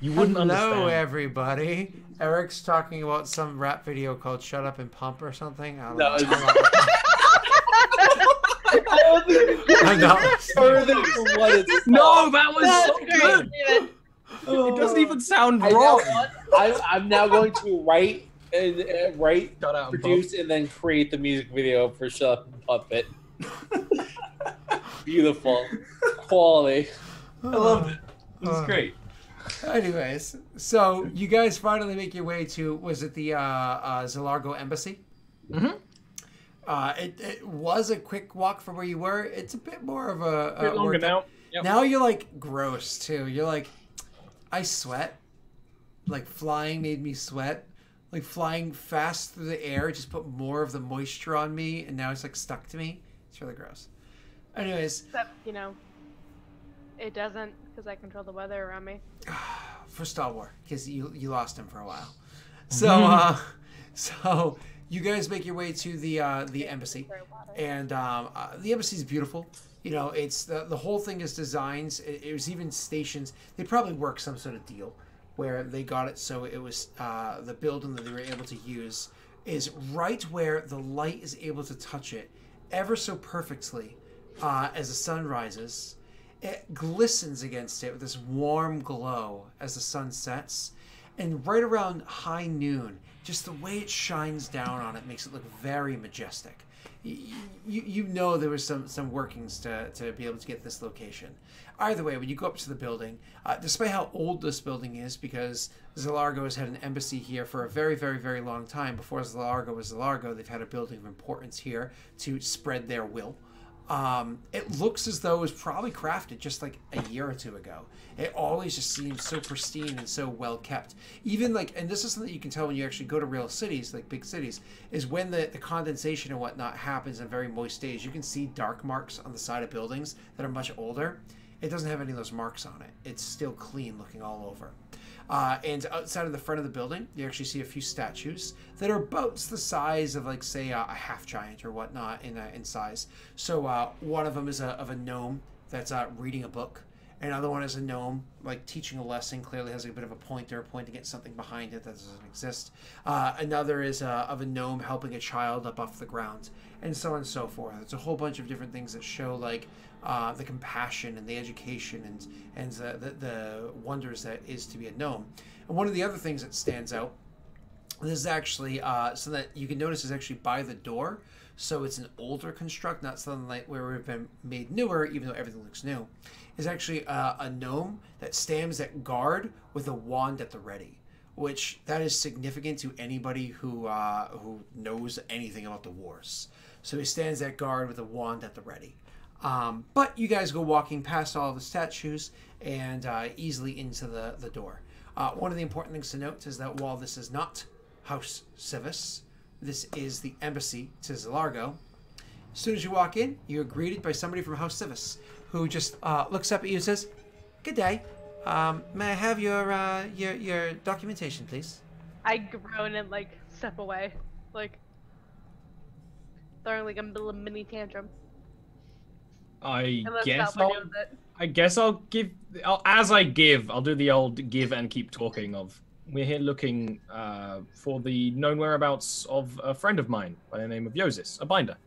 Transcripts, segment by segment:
You wouldn't Hello, understand. everybody. Eric's talking about some rap video called "Shut Up and Pump" or something. I don't No, know. I don't think you I'm can not. further from what it's No, that was That's so great, good. Steven. It doesn't even sound I know wrong. what? I'm now going to write and write, Shut out and produce, and then create the music video for Shut Up and Puppet. Beautiful. Quality. I loved it. It was great. Anyways, so you guys finally make your way to, was it the Zilargo Embassy? Mm-hmm. It was a quick walk from where you were. It's a bit more of a bit longer now. Yep. Now you're like gross too. You're like, I sweat. Like flying made me sweat. Like flying fast through the air just put more of the moisture on me, and now it's like stuck to me. It's really gross. Anyways, Except, it doesn't because I control the weather around me. for Star Wars, because you lost him for a while. So so you guys make your way to the embassy, and the embassy is beautiful. It's the whole thing is designs. It was even stations. They probably worked some sort of deal where they got it so it was the building that they were able to use is right where the light is able to touch it ever so perfectly as the sun rises. It glistens against it with this warm glow as the sun sets. And right around high noon, just the way it shines down on it makes it look very majestic. You know there was some workings to be able to get this location. Either way, when you go up to the building, despite how old this building is, because Zilargo has had an embassy here for a very, very, very long time. Before Zilargo was Zilargo, they've had a building of importance here to spread their will. It looks as though it was probably crafted just like a year or two ago. It always just seems so pristine and so well kept. Even like, and this is something you can tell when you actually go to real cities, like big cities, is when the condensation and whatnot happens on very moist days, you can see dark marks on the side of buildings that are much older. It doesn't have any of those marks on it. It's still clean looking all over. And outside of the front of the building, you actually see a few statues that are about the size of, like, say, a half giant or whatnot in size. So one of them is of a gnome that's reading a book. Another one is a gnome, like, teaching a lesson. Clearly has a bit of a pointer pointing at something behind it that doesn't exist. Another is of a gnome helping a child up off the ground, and so on and so forth. It's a whole bunch of different things that show, like, the compassion and the education and the wonders that is to be a gnome. And one of the other things that stands out, this is actually so that you can notice is actually by the door. So it's an older construct, not something like where we've been made newer, even though everything looks new. Is actually a gnome that stands at guard with a wand at the ready, which that is significant to anybody who knows anything about the wars. So he stands at guard with a wand at the ready. But you guys go walking past all the statues and easily into the door. One of the important things to note is that while this is not House Civis, this is the embassy to Zilargo. As soon as you walk in, you're greeted by somebody from House Civis who just looks up at you and says, "Good day. May I have your documentation, please?" I groan and step away, throwing like a little mini tantrum. Unless Valkyrie knows it. I guess I'll give. I'll do the old give and keep talking of. We're here looking for the known whereabouts of a friend of mine by the name of Yosis, a binder.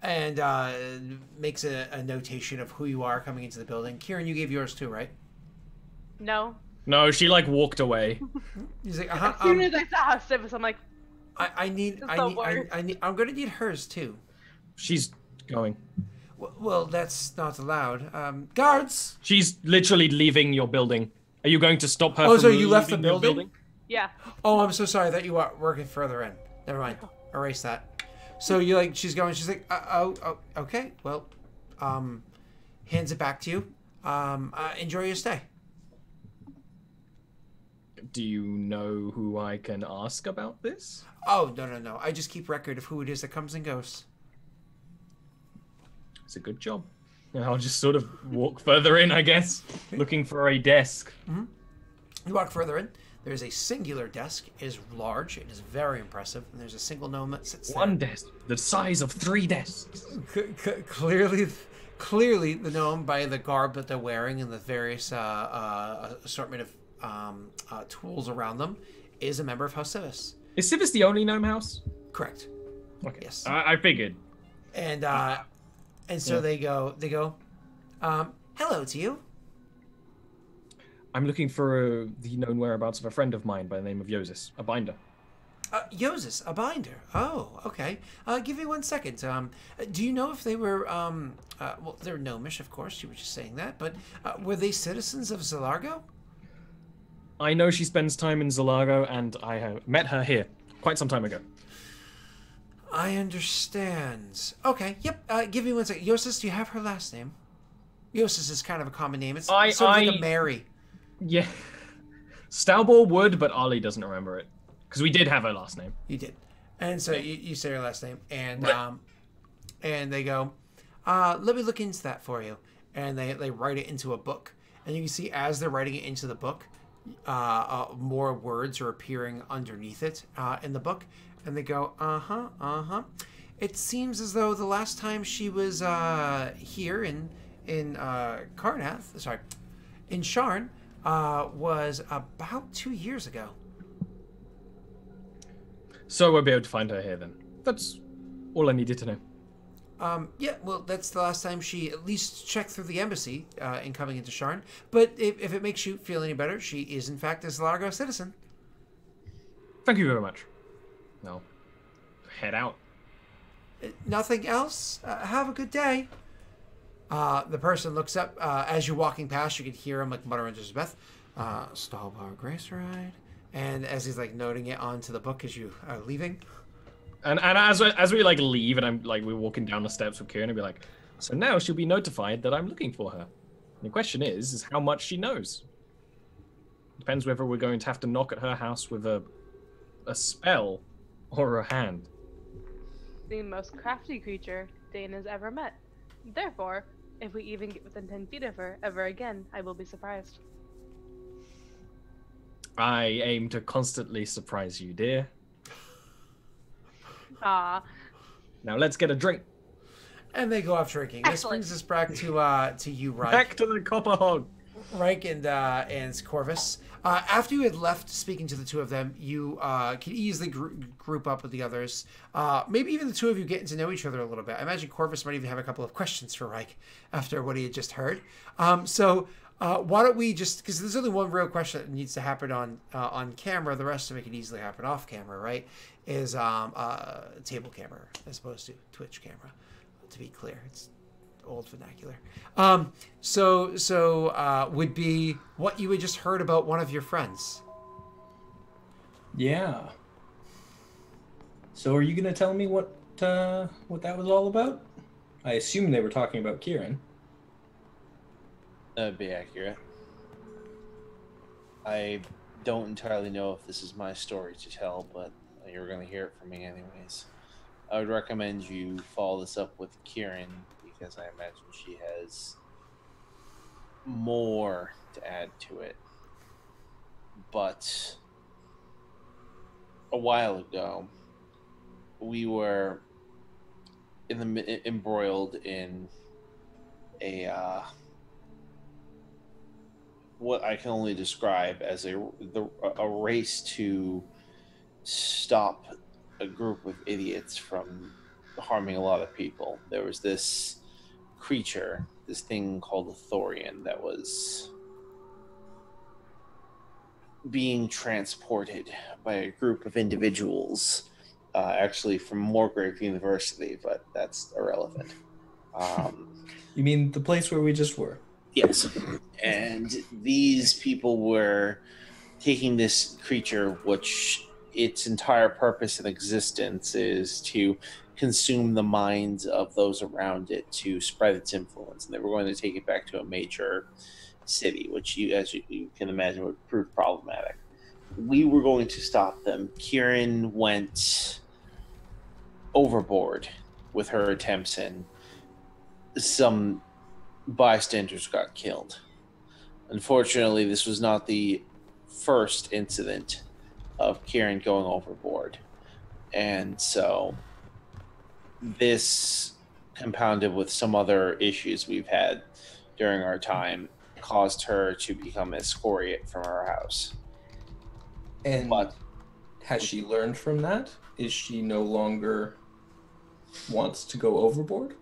And makes a notation of who you are coming into the building. Kieran, you gave yours too, right? No. No, she walked away. He's like, As soon as I saw House Civis, I'm like, I'm gonna need hers too. She's going. Well, that's not allowed. Guards! She's literally leaving your building. Are you going to stop her? Oh, from so you left the leaving your building? yeah. Oh, I'm so sorry that you are working further in. Never mind. Erase that. So she's going. She's like, okay. Well, hands it back to you. Enjoy your stay. Do you know who I can ask about this? Oh, no. I just keep record of who it is that comes and goes. It's a good job. And I'll just sort of walk further in, I guess, looking for a desk. Mm-hmm. You walk further in. There's a singular desk. It is large. It is very impressive. And there's a single gnome that sits there. One desk, the size of 3 desks. Clearly, the gnome, by the garb that they're wearing and the various assortment tools around them is a member of House Civis. Is Civis the only gnome house? Correct. Okay. Yes. I figured. And so they go, hello to you. I'm looking for the known whereabouts of a friend of mine by the name of Yosis, a binder. Yosis, a binder. Oh, okay. Give me 1 second. Do you know if they were, well, they're gnomish, of course. You were just saying that. But were they citizens of Zilargo? I know she spends time in Zilargo, and I have met her here quite some time ago. I understand. Okay, yep. Give me 1 second. Yosis, do you have her last name? Yosis is kind of a common name. It's sort of like a Mary. Yeah. Stalbor would, but Ollie doesn't remember it. Because we did have her last name. You did. And so you say her last name. And they go, let me look into that for you. And they write it into a book. And you can see as they're writing it into the book, more words are appearing underneath it in the book. And they go, It seems as though the last time she was here in Karnath, sorry, in Sharn, was about 2 years ago. So we'll be able to find her here then. That's all I needed to know. Yeah, well, that's the last time she at least checked through the embassy in coming into Sharn. But if it makes you feel any better, she is in fact a Zilargo citizen. Thank you very much. No. Head out. Nothing else? Have a good day. The person looks up. As you're walking past, you can hear him like mutter under his breath. Stalbar Grace Ride. And as he's like noting it onto the book as you are leaving. And as we like leave and I'm like we're walking down the steps with Kieran and be like, so now she'll be notified that I'm looking for her. And the question is how much she knows. Depends whether we're going to have to knock at her house with a spell or a hand. The most crafty creature Dane has ever met. Therefore, if we even get within 10 feet of her ever again, I will be surprised. I aim to constantly surprise you, dear. Ah. Now let's get a drink. And they go off drinking. This brings us back to you, Ryyk. Back to the copper hog. Ryyk and Corvus. After you had left speaking to the two of them, you can easily group up with the others. Maybe even the two of you getting to know each other a little bit. I imagine Corvus might even have a couple of questions for Ryyk after what he had just heard. So why don't we just, because there's only one real question that needs to happen on camera. The rest of it can easily happen off camera, right? Is table camera as opposed to Twitch camera. To be clear, it's old vernacular. So would be what you had just heard about one of your friends. Yeah. So are you gonna tell me what that was all about? I assume they were talking about Kieran. That'd be accurate. I don't entirely know if this is my story to tell, but you're going to hear it from me anyways. I would recommend you follow this up with Kieran, because I imagine she has more to add to it. But a while ago, we were embroiled in a what I can only describe as a race to stop a group of idiots from harming a lot of people. There was this creature, this thing called a Thorian, that was being transported by a group of individuals, actually from Morgrave University, but that's irrelevant. You mean the place where we just were? Yes. And these people were taking this creature, which its entire purpose and existence is to consume the minds of those around it to spread its influence. And they were going to take it back to a major city, which, as you can imagine, would prove problematic. We were going to stop them. Kieran went overboard with her attempts, and some bystanders got killed. Unfortunately, this was not the first incident of Kieran going overboard. And so this compounded with some other issues we've had during our time caused her to become excoriate from her house. And But has she learned from that? Is she no longer wants to go overboard?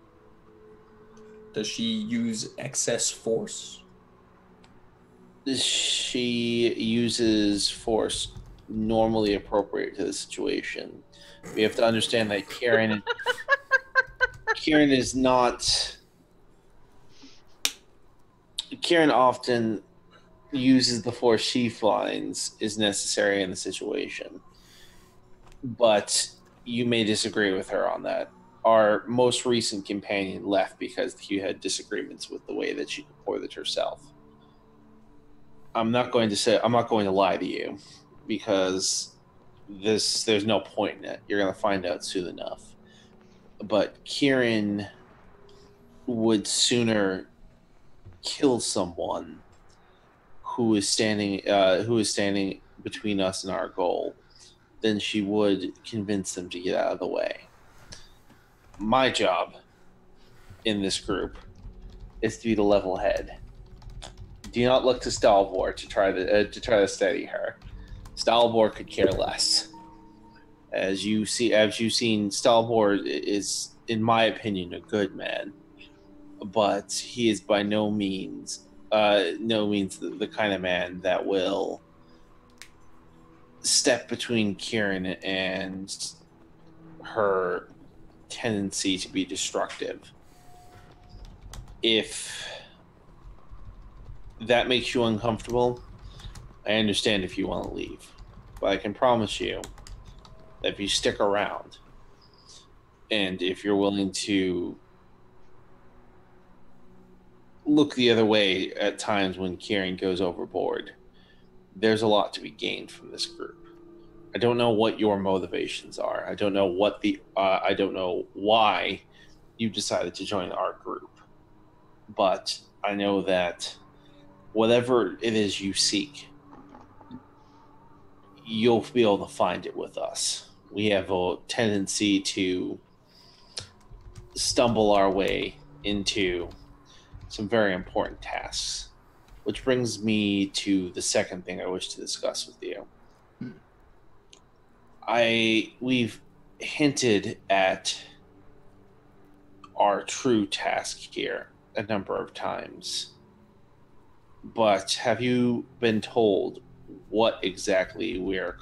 Does she use excess force? she uses force normally appropriate to the situation. We have to understand that Kieran is not. Kieran often uses the force she finds is necessary in the situation. But you may disagree with her on that. Our most recent companion left because he had disagreements with the way that she deployed herself. I'm not going to lie to you because there's no point in it. You're going to find out soon enough. But Kieran would sooner kill someone who is standing between us and our goal than she would convince them to get out of the way. My job in this group is to be the level head. Do not look to Stalvor to try to steady her. Stalvor could care less. As you've seen, Stalvor is, in my opinion, a good man, but he is by no means the kind of man that will step between Kieran and her tendency to be destructive. If that makes you uncomfortable, I understand if you want to leave. But I can promise you that if you stick around, and if you're willing to look the other way at times when Kieran goes overboard, there's a lot to be gained from this group. I don't know what your motivations are. I don't know I don't know why you decided to join our group. But I know that whatever it is you seek, you'll be able to find it with us. We have a tendency to stumble our way into some very important tasks, which brings me to the second thing I wish to discuss with you. We've hinted at our true task here a number of times, but have you been told what exactly we're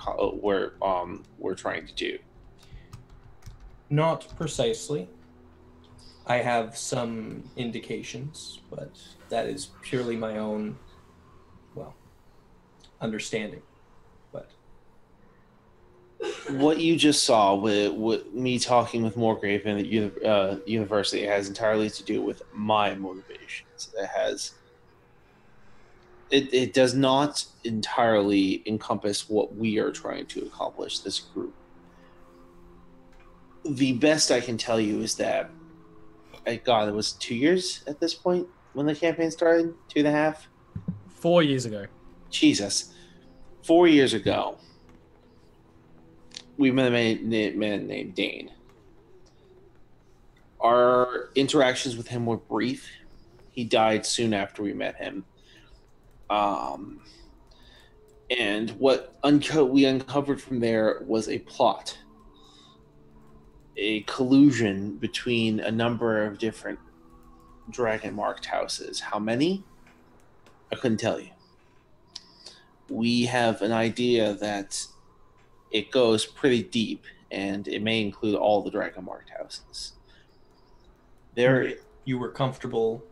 trying to do? Not precisely. I have some indications, but that is purely my own, understanding. But what you just saw with me talking with Morgrave in the university has entirely to do with my motivations. It does not entirely encompass what we are trying to accomplish, this group. The best I can tell you is that, it was 2 years at this point when the campaign started? 2.5? 4 years ago. Jesus. 4 years ago, we met a man named Dane. Our interactions with him were brief. He died soon after we met him. And what we uncovered from there was a plot, a collusion between a number of different Dragonmarked houses. How many? I couldn't tell you. We have an idea that it goes pretty deep, and it may include all the Dragonmarked houses. You were comfortable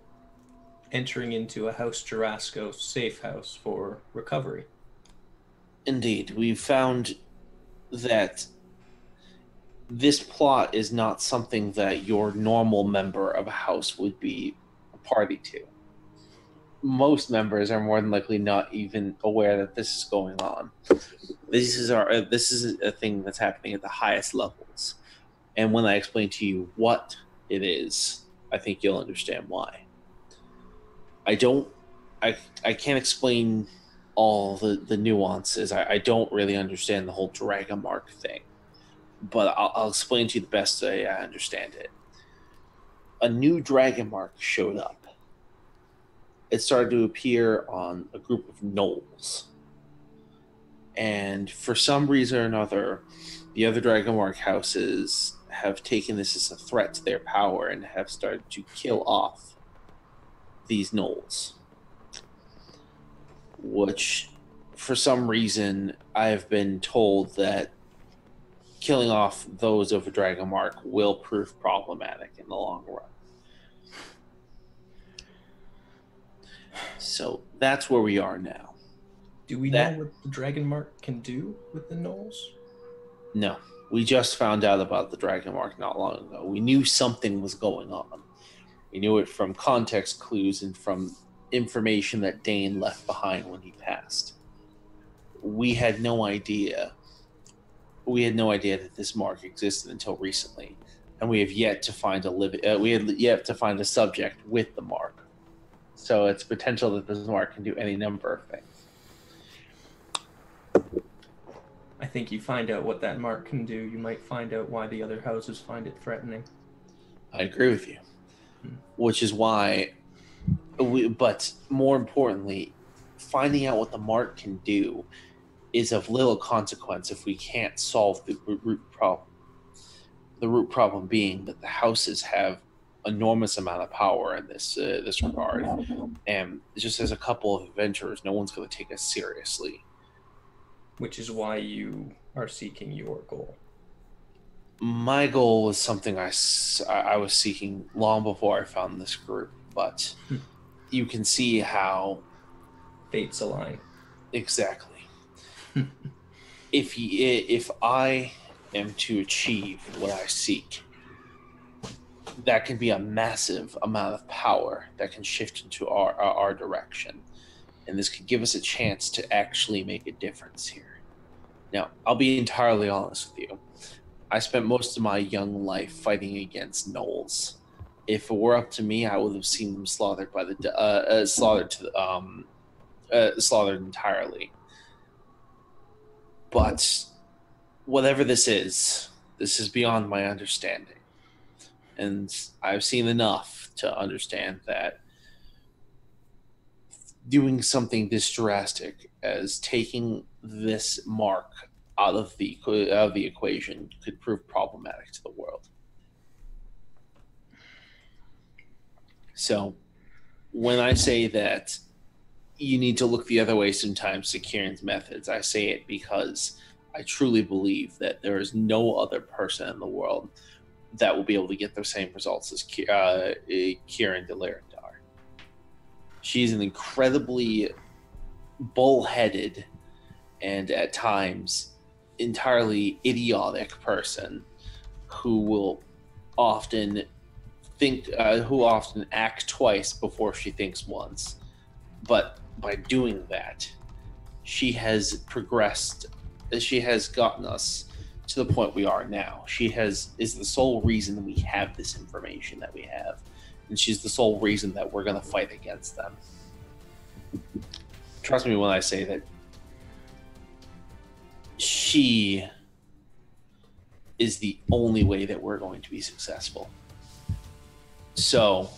entering into a House Jarasco safe house for recovery. Indeed. We've found that this plot is not something that your normal member of a house would be a party to. Most members are more than likely not even aware that this is going on. This is a thing that's happening at the highest levels. And when I explain to you what it is, I think you'll understand why. I can't explain all the nuances. I don't really understand the whole Dragonmarked thing. But I'll explain to you the best way I understand it. A new Dragonmark showed up. it started to appear on a group of gnolls. And for some reason or another, the other Dragonmark houses have taken this as a threat to their power and have started to kill off these gnolls. Which, for some reason, I've been told that killing off those of a Dragonmark will prove problematic in the long run. So that's where we are now. Do we know what the Dragonmark can do with the gnolls? No. We just found out about the Dragonmark not long ago. We knew something was going on. We knew it from context clues and from information that Dane left behind when he passed. We had no idea. We had no idea that this mark existed until recently, and we have yet to find a subject with the mark. So it's potential that this mark can do any number of things. I think you find out what that mark can do, you might find out why the other houses find it threatening. I agree with you. Which is why, but more importantly, finding out what the mark can do is of little consequence if we can't solve the root problem. The root problem being that the houses have enormous amount of power in this regard, and just as a couple of adventurers, no one's going to take us seriously. Which is why you are seeking your goal. My goal was something I was seeking long before I found this group, but you can see how fates align. Exactly. If I am to achieve what I seek, that can be a massive amount of power that can shift into our direction. And this could give us a chance to actually make a difference here. Now, I'll be entirely honest with you. I spent most of my young life fighting against gnolls. If it were up to me, I would have seen them slaughtered by slaughtered entirely. But whatever this is beyond my understanding. And I've seen enough to understand that doing something this drastic as taking this mark out of the equation could prove problematic to the world. So when I say that you need to look the other way sometimes to Kieran's methods, I say it because I truly believe that there is no other person in the world that will be able to get the same results as Kieran de Lyrandar. She's an incredibly bullheaded and at times entirely idiotic person who will often act twice before she thinks once. But by doing that, she has progressed. She has gotten us to the point we are now. She is the sole reason we have this information that we have. And she's the sole reason that we're going to fight against them. Trust me when I say that she is the only way that we're going to be successful. So,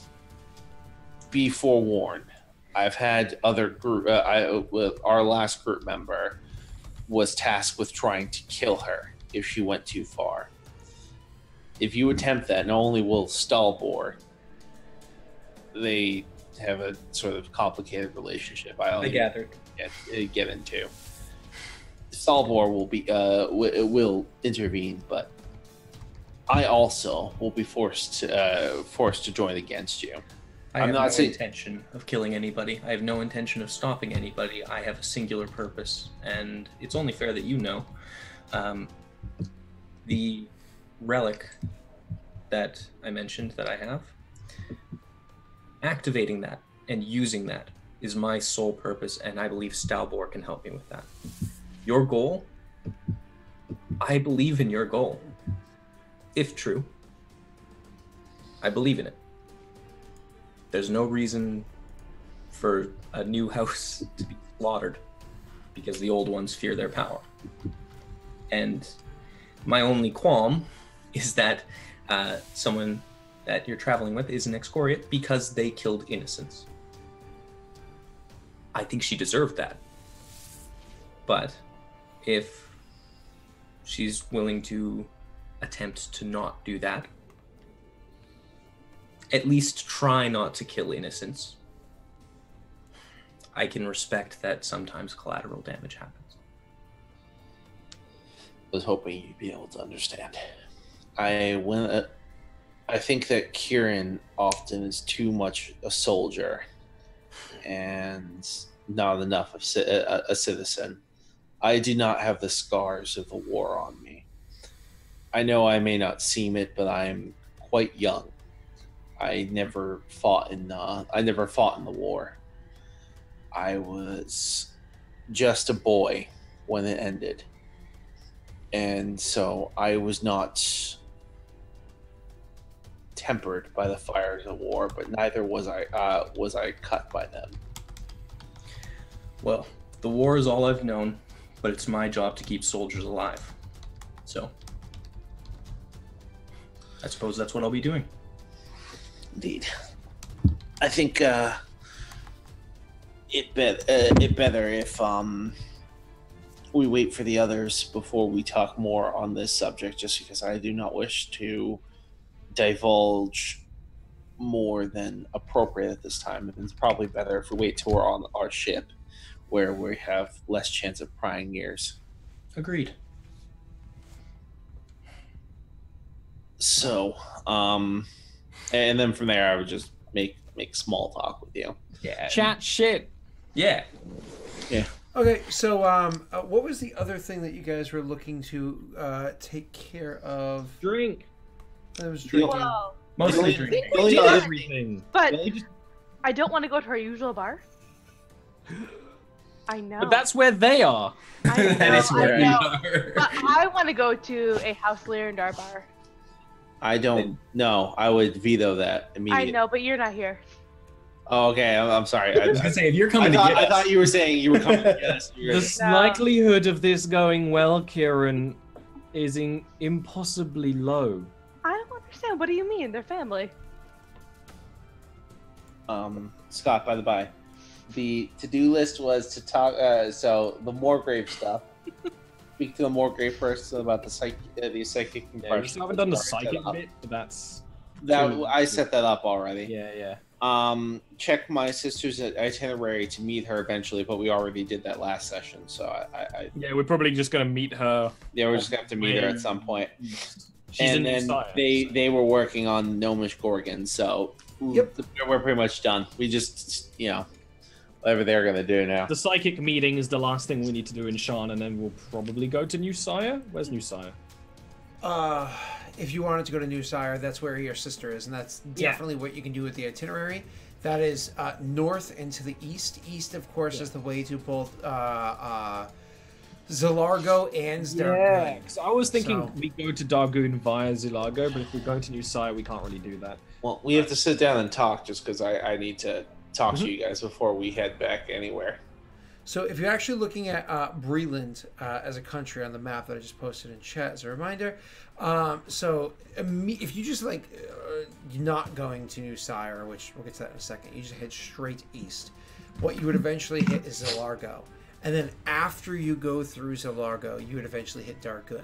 be forewarned. I've had other group. Our last group member was tasked with trying to kill her if she went too far. If you attempt that, not only will Stalbor, they have a sort of complicated relationship. I gathered get into. Stalbor will intervene, but I also will be forced to join against you. I have no intention of killing anybody. I have no intention of stopping anybody. I have a singular purpose, and it's only fair that you know. The relic that I mentioned that I have, activating that and using that is my sole purpose, and I believe Stalbor can help me with that. Your goal, I believe in your goal. If true, I believe in it. There's no reason for a new house to be slaughtered because the old ones fear their power. And my only qualm is that someone that you're traveling with is an excoriate because they killed innocents. I think she deserved that. But if she's willing to attempt to not do that, at least try not to kill innocents, I can respect that sometimes collateral damage happens. I was hoping you'd be able to understand. I think that Kieran often is too much a soldier and not enough of a citizen. I do not have the scars of the war on me. I know I may not seem it, but I'm quite young. I never fought in the war. I was just a boy when it ended. And so I was not tempered by the fires of war, but neither was I cut by them. Well, the war is all I've known, but it's my job to keep soldiers alive. So, I suppose that's what I'll be doing. Indeed. I think it better if we wait for the others before we talk more on this subject, just because I do not wish to divulge more than appropriate at this time. It's probably better if we wait till we're on our ship, where we have less chance of prying ears. Agreed. So, and then from there, I would just make small talk with you. Yeah. Chat shit. Yeah. Yeah. Okay, so what was the other thing that you guys were looking to take care of? Drink. That was drinking. Whoa. Mostly Really? drinking. Really Do not- everything. But Really just- I don't want to go to our usual bar. I know. But that's where they are. I know, That is where I we know. are. But I want to go to a House Lyrandar bar. I don't know. I would veto that I immediately. know, but you're not here. Oh, okay. I'm sorry. I was gonna say, if you're I coming thought, to get us, I thought you were saying you were coming to get us. You were The gonna- likelihood of this going well, Kieran, is impossibly low. I don't understand. What do you mean? They're family. Scott, by the by, the to-do list was to talk. So the Morgrave stuff. Speak to the Morgrave person about the psychic Yeah, impression. we still haven't done the Set psychic up. bit, but that's I set that up already. yeah. Check my sister's itinerary to meet her eventually, but we already did that last session, so I Yeah, we're probably just gonna meet her. yeah, we're just gonna have to meet her at some point. She's And in then Messiah, they were working on Gnomish Gorgon, so Yep. we're pretty much done. We just whatever they're gonna do now. The psychic meeting is the last thing we need to do in Shan, and then we'll probably go to New Sire. Where's New Sire? If you wanted to go to New Sire, that's where your sister is, and that's Yeah. definitely what you can do with the itinerary. That is north and to the east. East, of course, is the way to both Zilargo and Dargun. because I was thinking So- we go to Dargoon via Zilargo, but if we're going to New Sire, we can't really do that. Well, we have to sit down and talk just because I need to talk Mm-hmm. to you guys before we head back anywhere. So if you're actually looking at Breland as a country on the map that I just posted in chat as a reminder, if you just you're not going to New Sire, which we'll get to that in a second, you just head straight east. What you would eventually hit is Zilargo. And then after you go through Zilargo, you would eventually hit Dargun.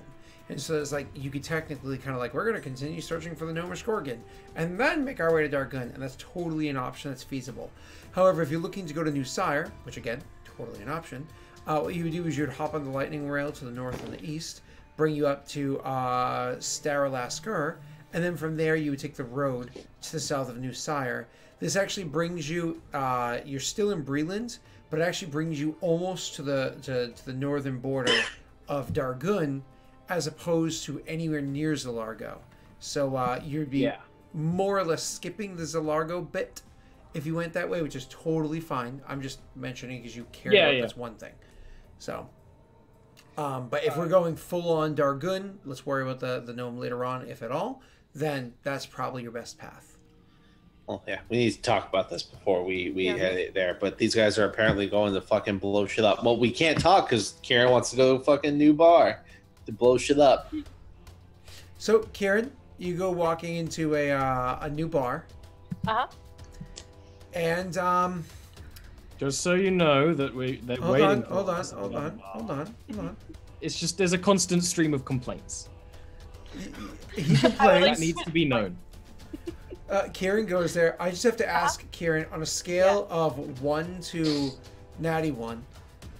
And so it's you could technically we're going to continue searching for the Gnomish Gorgon and then make our way to Dargun, and that's totally an option that's feasible. However, if you're looking to go to New Sire, which again, totally an option, what you would do is you would hop on the lightning rail to the north and the east, bring you up to Staralasker, and then from there you would take the road to the south of New Sire. This actually brings you, you're still in Breland, but it actually brings you almost to the northern border of Dargun, as opposed to anywhere near Zilargo. So you'd be more or less skipping the Zilargo bit if you went that way, which is totally fine. I'm just mentioning because you care about this one thing. So, but if we're going full on Dargun, let's worry about the gnome later on, if at all. Then that's probably your best path. Well, yeah, we need to talk about this before we head it there. But these guys are apparently going to fucking blow shit up. Well, we can't talk because Karen wants to go to a fucking new bar to blow shit up. So, Karen, you go walking into a new bar. Uh huh. And Just so you know that they're Hold waiting. on, for hold on, us. hold on, hold on, hold on. It's just there's a constant stream of complaints. He That complains. needs to be known. Kieran goes there. I just have to ask Kieran, on a scale of 1 to natty 1,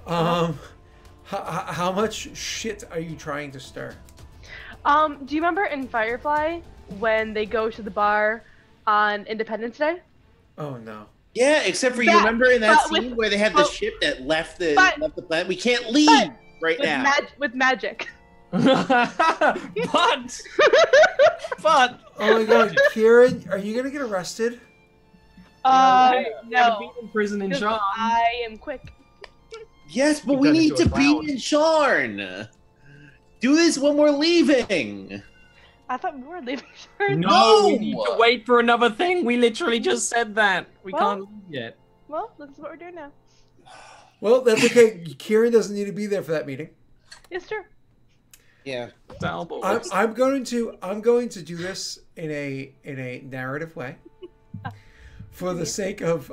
how much shit are you trying to stir? Do you remember in Firefly when they go to the bar on Independence Day? Oh no. Yeah, except for you remember in that scene where they had the ship that left the planet? We can't leave right now. With magic. but Oh my god, Kieran, are you gonna get arrested? no. No. Be in prison in Because Sean. I am quick. Yes, but You've we done it need to to a be clown. in Sharn. Do this when we're leaving. I thought we were leaving. Sure. No, we need to wait for another thing. We literally just said that. We Well- can't leave yet. Well, this is what we're doing now. Well, that's okay. Kieran doesn't need to be there for that meeting. It's true. Yeah. I'm going to do this in a narrative way, for the sake of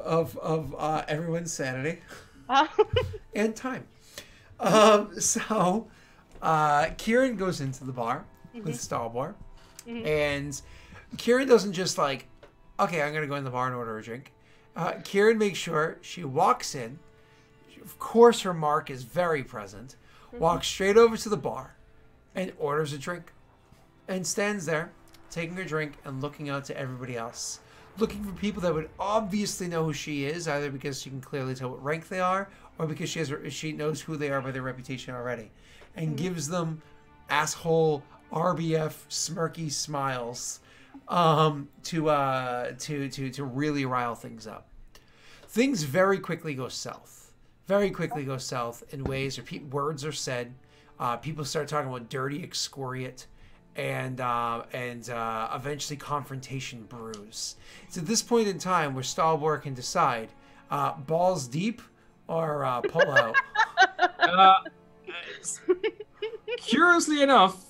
everyone's sanity and time. So Kieran goes into the bar with Stalbor, and Kieran doesn't just like, okay, I'm gonna go in the bar and order a drink. Kieran makes sure she walks in. Of course, her mark is very present. Walks straight over to the bar and orders a drink, and stands there taking her drink and looking out to everybody else, looking for people that would obviously know who she is, either because she can clearly tell what rank they are, or because she knows who they are by their reputation already, and gives them asshole RBF smirky smiles to really rile things up. Things very quickly go south. Very quickly go south in ways where words are said. People start talking about dirty excoriate, and eventually confrontation brews. It's at this point in time where Stalbor can decide balls deep or pull out. Curiously enough,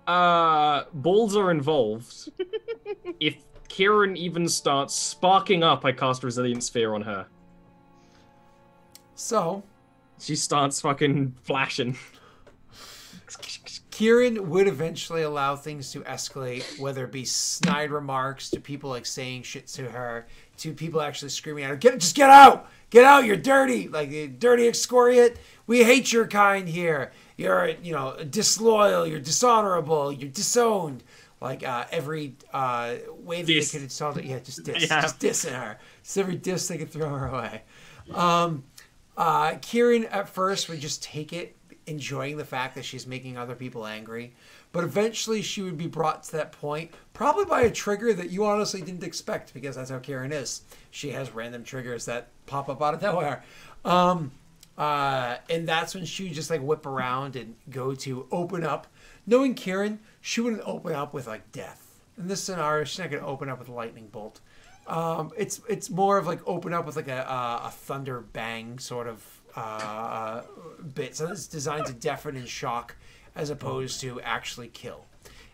balls are involved. If Kieran even starts sparking up, I cast Resilient Sphere on her. So She starts fucking flashing. Kieran would eventually allow things to escalate, whether it be snide remarks to people like saying shit to her, to people actually screaming at her, just get out! Get out, you're dirty! Like, dirty excoriate, we hate your kind here. You're, disloyal, you're dishonorable, you're disowned. Like, every way that they could insult it, just dissing her. Just every diss they could throw her away. Kieran, at first, would just take it, enjoying the fact that she's making other people angry. But eventually she would be brought to that point, probably by a trigger that you honestly didn't expect, because that's how Kieran is. She has random triggers that pop up out of nowhere. And that's when she would just like whip around and go to open up. Knowing Kieran, she wouldn't open up with like death. In this scenario, she's not going to open up with a lightning bolt. It's more of like open up with like a thunder bang sort of bit. So it's designed to deafen and shock as opposed to actually kill.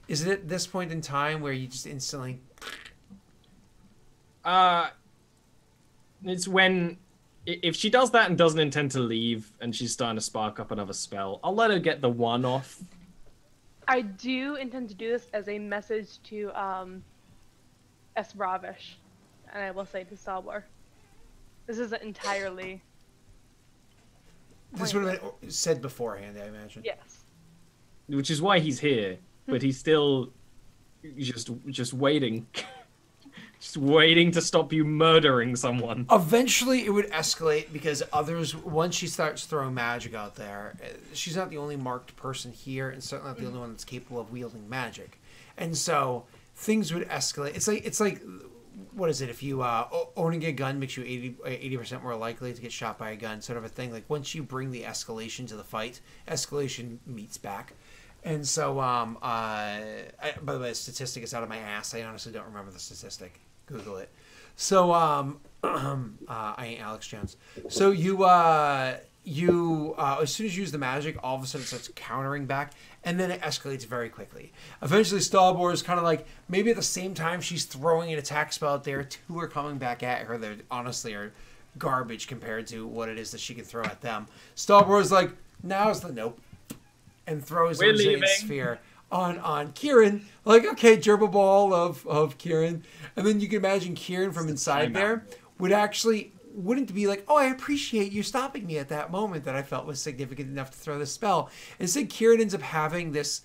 Is it at this point in time where you just instantly... It's when... If she does that and doesn't intend to leave and she's starting to spark up another spell, I'll let her get the one off. I do intend to do this as a message to Esravish. And I will say to Stalbor. This isn't entirely... This would have been said beforehand, I imagine. Yes. Which is why he's here, but he's still just waiting. Just waiting to stop you murdering someone. Eventually it would escalate because others, once she starts throwing magic out there, she's not the only marked person here and certainly not the only one that's capable of wielding magic. And so things would escalate. It's like what is it? If you owning a gun makes you 80% more likely to get shot by a gun, sort of a thing. Like once you bring the escalation to the fight, escalation meets back. And so, by the way, the statistic is out of my ass. I honestly don't remember the statistic. Google it. So, I ain't Alex Jones. So you as soon as you use the magic, all of a sudden it starts countering back, and then it escalates very quickly. Eventually, Stalbor is kind of like, maybe at the same time she's throwing an attack spell out there, two are coming back at her. They honestly are garbage compared to what it is that she can throw at them. Stalbor's like, now's the nope, and throws a resilience sphere on Kieran. Like, okay, gerbil ball of Kieran, and then you can imagine Kieran from inside there wouldn't be like, oh, I appreciate you stopping me at that moment that I felt was significant enough to throw this spell. Instead, Kieran ends up having this.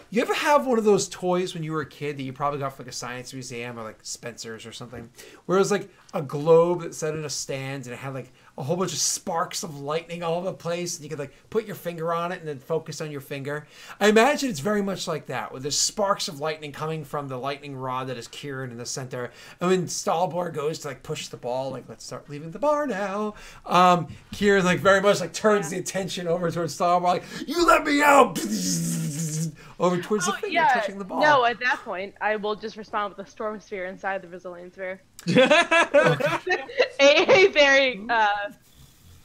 You ever have one of those toys when you were a kid that you probably got from like a science museum or like Spencer's or something, where it was like a globe that sat in a stand and it had like a whole bunch of sparks of lightning all over the place, and you could like put your finger on it and then focus on your finger? I imagine it's very much like that, with there's sparks of lightning coming from the lightning rod that is Kieran in the center. And when Stalbor goes to like push the ball, like, let's start leaving the bar now, Kieran like very much like turns the attention over towards Stalbor, like, you let me out. Over towards the finger, touching the ball. No, at that point, I will just respond with a storm sphere inside the resilience sphere. a very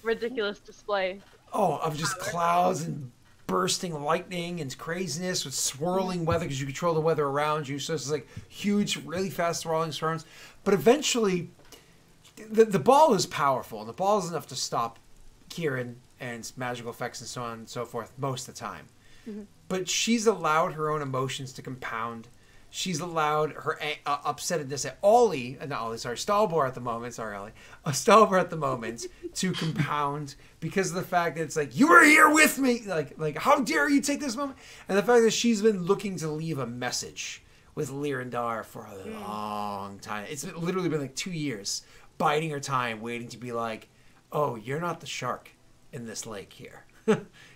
ridiculous display. Oh, of just clouds and bursting lightning and craziness with swirling weather, because you control the weather around you. So it's like huge, really fast swirling storms. But eventually, the ball is powerful. And the ball is enough to stop Kieran and magical effects and so on and so forth most of the time. Mm-hmm. But she's allowed her own emotions to compound. She's allowed her upsetness at Stalbor at the moment. Sorry, Ollie. Stalbor at the moment to compound because of the fact that it's like, you were here with me. Like, how dare you take this moment? And the fact that she's been looking to leave a message with Lyrandar for a long time. It's literally been like 2 years, biding her time, waiting to be like, oh, you're not the shark in this lake here.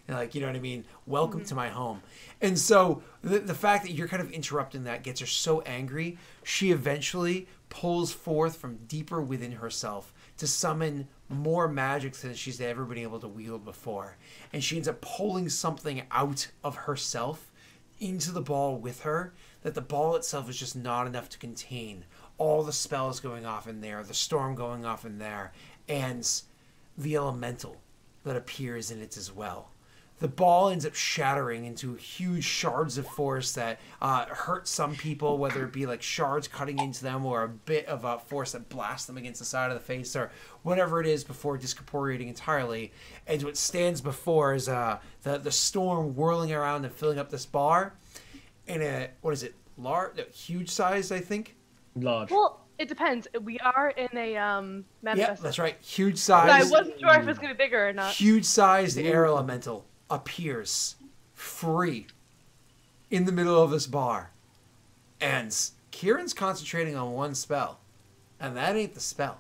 Like, you know what I mean? Welcome to my home. And so the fact that you're kind of interrupting that gets her so angry, she eventually pulls forth from deeper within herself to summon more magic than she's ever been able to wield before. And she ends up pulling something out of herself into the ball with her, that the ball itself is just not enough to contain all the spells going off in there, the storm going off in there, and the elemental that appears in it as well. The ball ends up shattering into huge shards of force that hurt some people, whether it be like shards cutting into them or a bit of a force that blasts them against the side of the face or whatever it is before discorporeating entirely. And what stands before is the storm whirling around and filling up this bar in a, what is it, huge size, I think? Large. Well, it depends. We are in a manifest. Yeah, that's right. Huge size. I wasn't sure if it's going to be bigger or not. Huge sized air elemental appears free in the middle of this bar. And Kieran's concentrating on one spell. And that ain't the spell.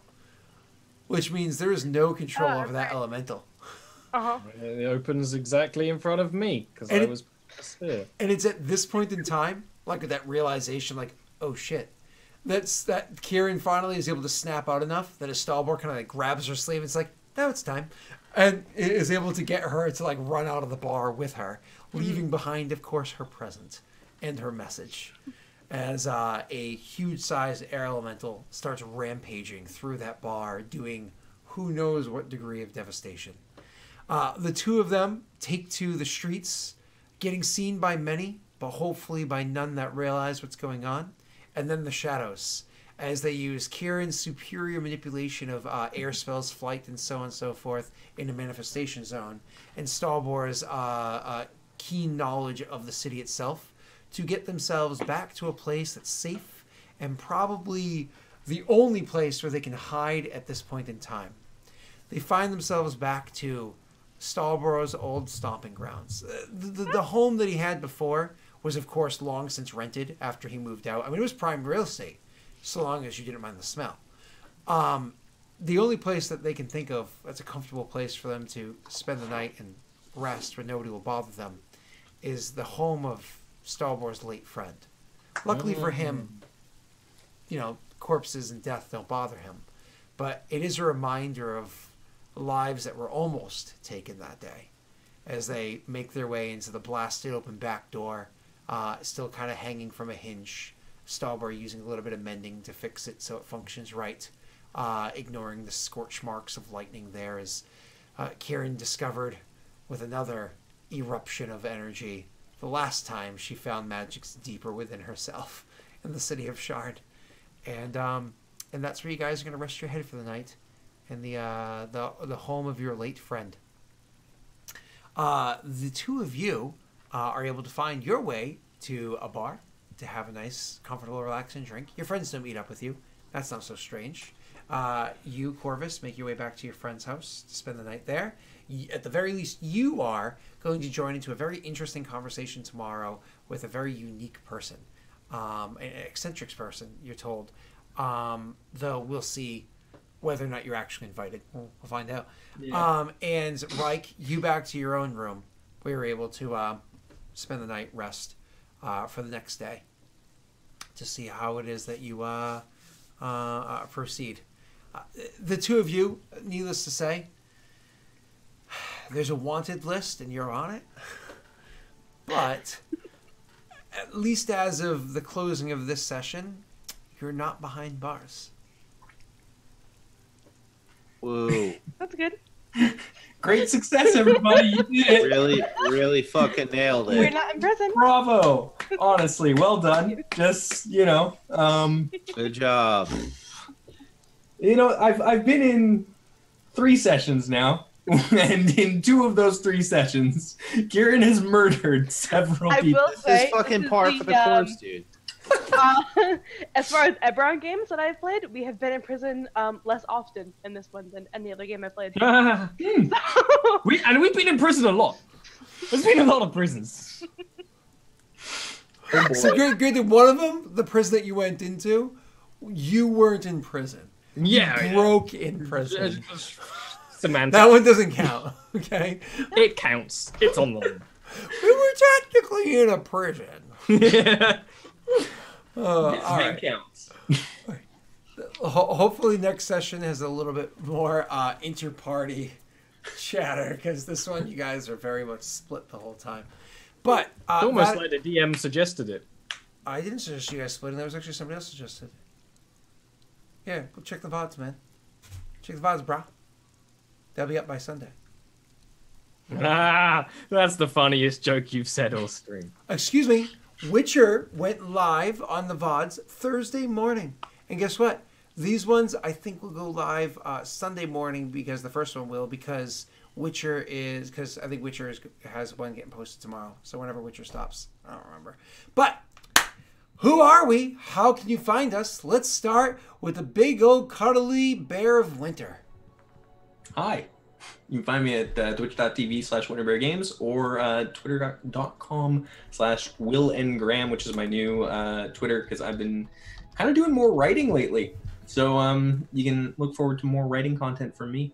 Which means there is no control over that elemental. Uh-huh. It opens exactly in front of me, because I was there. And it's at this point in time, like with that realization, like, oh shit. That Kieran finally is able to snap out enough that Stalbor kind of like grabs her sleeve and it's like, now it's time. And is able to get her to like run out of the bar with her, leaving behind, of course, her present and her message. As a huge-sized air elemental starts rampaging through that bar, doing who knows what degree of devastation. The two of them take to the streets, getting seen by many, but hopefully by none that realize what's going on. And then the shadows, as they use Kieran's superior manipulation of air spells, flight, and so on and so forth in a manifestation zone, and Stalbor's keen knowledge of the city itself, to get themselves back to a place that's safe and probably the only place where they can hide at this point in time. They find themselves back to Stalbor's old stomping grounds. The home that he had before was, of course, long since rented after he moved out. I mean, it was prime real estate, so long as you didn't mind the smell. The only place that they can think of that's a comfortable place for them to spend the night and rest where nobody will bother them is the home of Stalbor's late friend. Luckily for him, you know, corpses and death don't bother him. But it is a reminder of lives that were almost taken that day as they make their way into the blasted open back door, still kind of hanging from a hinge. Stalbor using a little bit of mending to fix it so it functions right, ignoring the scorch marks of lightning there as Kieran discovered with another eruption of energy the last time she found magics deeper within herself in the city of Shard. And that's where you guys are going to rest your head for the night. and the home of your late friend. The two of you are able to find your way to a bar to have a nice, comfortable, relaxing drink. Your friends don't meet up with you. That's not so strange. You, Corvus, make your way back to your friend's house to spend the night there. At the very least, you are going to join into a very interesting conversation tomorrow with a very unique person. An eccentric person, you're told. Though we'll see whether or not you're actually invited. We'll find out. Yeah. And Ryyk, you back to your own room. We were able to spend the night, rest for the next day to see how it is that you proceed. The two of you, needless to say, there's a wanted list and you're on it. But at least as of the closing of this session, you're not behind bars. Whoa. That's good. Great success, everybody. You did it. Really fucking nailed it. We're not in prison. Bravo. Honestly, well done. Just, Good job. I've been in 3 sessions now. And in 2 of those 3 sessions, Kieran has murdered several people. I will say, This is fucking par for the course, dude. As far as Ebron games that I've played, we have been in prison less often in this one than any other game I've played. We've been in prison a lot. There's been a lot of prisons. So good that one of them, the prison that you went into, you weren't in prison. Yeah. You broke in prison. Semantics. That one doesn't count, okay? It counts. It's on the We were technically in a prison. Yeah. All right. Counts. Hopefully next session has a little bit more inter-party chatter, because this one you guys are very much split the whole time. But It's almost like the DM suggested it. I didn't suggest you guys splitting. That was actually somebody else suggested. Yeah, go check the VODs, man. Check the VODs, brah. They'll be up by Sunday. That's the funniest joke you've said all stream. Excuse me. Witcher went live on the VODs Thursday morning. And guess what? These ones I think will go live Sunday morning, because the first one will, because I think Witcher has one getting posted tomorrow. So whenever Witcher stops, I don't remember. But who are we? How can you find us? Let's start with the big old cuddly bear of winter. Hi. You can find me at twitch.tv/winterbeargames or twitter.com/willandgraham, which is my new Twitter, because I've been kind of doing more writing lately. So you can look forward to more writing content from me.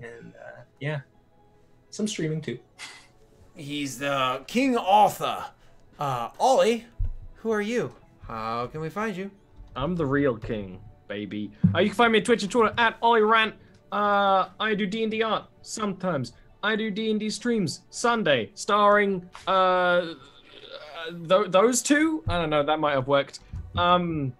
And some streaming too. He's the king author. Ollie, who are you? How can we find you? I'm the real king, baby. You can find me on Twitch and Twitter at OllieRant. I do D&D art sometimes. I do D&D streams Sunday, starring those two. I don't know, that might have worked. Another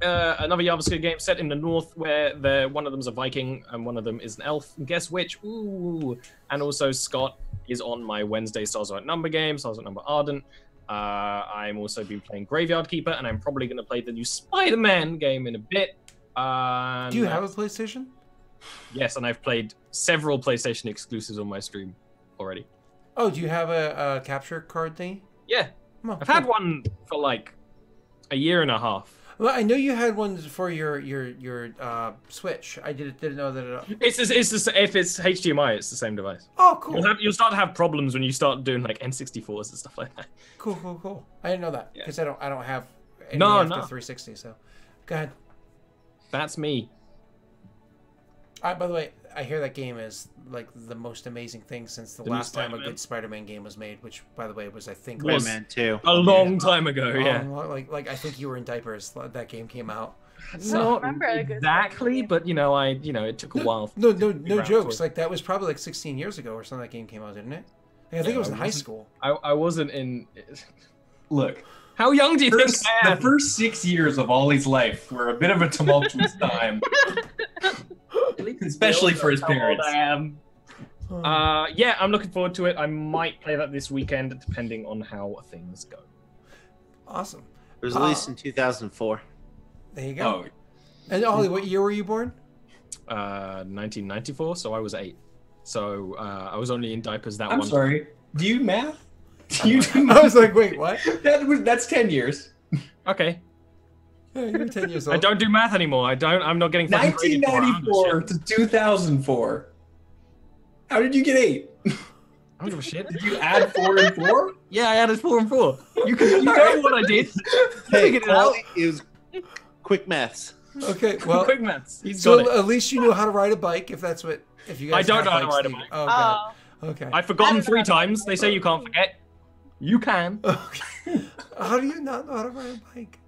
JavaScript game set in the north, where one of them's a Viking and one of them is an elf. And guess which? Ooh! And also Scott is on my Wednesday Stars at Number game, Stars at Number Ardent. I'm also been playing Graveyard Keeper, and I'm probably going to play the new Spider-Man game in a bit. Do you have a PlayStation? Yes, and I've played several PlayStation exclusives on my stream already. Oh, do you have a capture card thing? Yeah, Oh, I've had one for like a year and a half. Well, I know you had one for your Switch. I didn't know that. It's if it's HDMI, it's the same device. Oh, cool. You'll start to have problems when you start doing like N64s and stuff like that. Cool. I didn't know that, because I don't have any No. 360. So, go ahead. That's me. By the way, I hear that game is like the most amazing thing since the last time a good Spider-Man game was made, which, by the way, was I think Spider-Man 2. A long time ago, yeah. Like I think you were in diapers. That game came out. Not remember a good exactly, but it took a while. No jokes. Like that was probably like 16 years ago or something. That game came out, didn't it? Like, I think it was in high school. I wasn't in. Look, how young do you think I am? The first 6 years of Ollie's life were a bit of a tumultuous time. Especially for his parents. I am. I'm looking forward to it. I might play that this weekend, depending on how things go. Awesome. It was released in 2004. There you go. Oh, And Ollie, what year were you born? 1994, so I was 8. So I was only in diapers that I'm one. sorry. Do you math? Do you do I math? was like, wait, what? That's 10 years. Okay. Yeah, you're 10 years old. I don't do math anymore. I'm not getting fucking graded for it. I don't give a 1994 to 2004. How did you get 8? I don't give a shit. Did you add 4 and 4? Yeah, I added 4 and 4. You know what I did. Hey, Figured it out. it was quick maths. Okay, well, Quick maths. He's so got it. at least you know how to ride a bike, if you guys I don't have know how to bikes, ride a do you? bike. Oh, God. Okay. I've forgotten 3 times. They say you can't forget. You can. Okay. How do you not know how to ride a bike?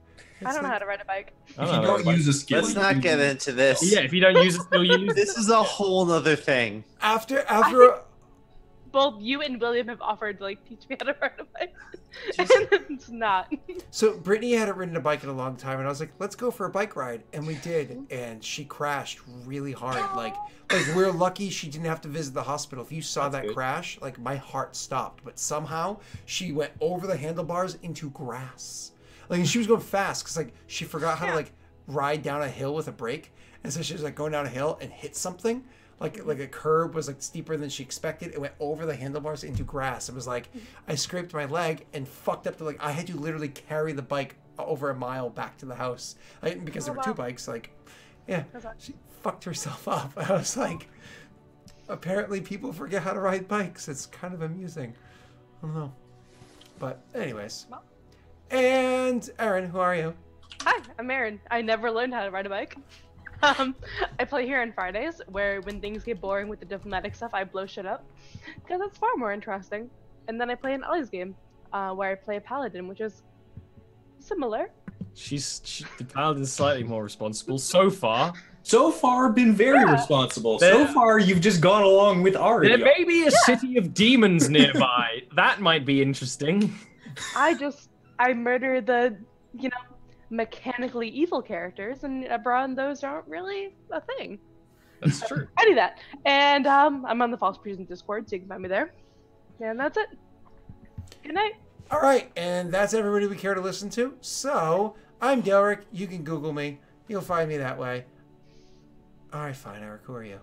I don't know how to ride a bike. I If don't you know. don't use a skill. Let's not get into this. Yeah, if you don't use it, still use it. This is a whole other thing. After Both you and William have offered to like teach me how to ride a bike, Just- and it's not. So Brittany hadn't ridden a bike in a long time, and I was like, "Let's go for a bike ride," and we did. And she crashed really hard. Like we're lucky she didn't have to visit the hospital. If you saw that good. crash, like my heart stopped. But somehow she went over the handlebars into grass. Like she was going fast because like she forgot how to like ride down a hill with a brake, and so she was like going down a hill and hit something. Like a curb was like steeper than she expected. It went over the handlebars into grass. It was like I scraped my leg and fucked up the I had to literally carry the bike over a mile back to the house because there were 2 bikes. Like, yeah, she fucked herself up. I was like, apparently people forget how to ride bikes. It's kind of amusing. I don't know, but anyways. And Aaron, who are you? Hi, I'm Erin. I never learned how to ride a bike. I play here on Fridays, where when things get boring with the diplomatic stuff, I blow shit up, because it's far more interesting. And then I play an Ellie's game, where I play a paladin, which is similar. The paladin's slightly more responsible so far. So far, been very responsible. So far, you've just gone along with Ari. There may be a city of demons nearby. That might be interesting. I murder the, mechanically evil characters, and abroad those aren't really a thing. That's true. I do that. And I'm on the False Prison Discord, so you can find me there. And that's it. Good night. All right, and that's everybody we care to listen to. So I'm Delric. You can Google me. You'll find me that way. All right, fine, Eric. Who are you?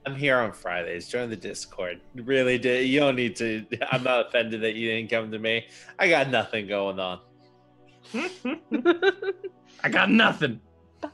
I'm here on Fridays. Join the Discord. Really, you don't need to. I'm not offended that you didn't come to me. I got nothing going on. I got nothing. Bye.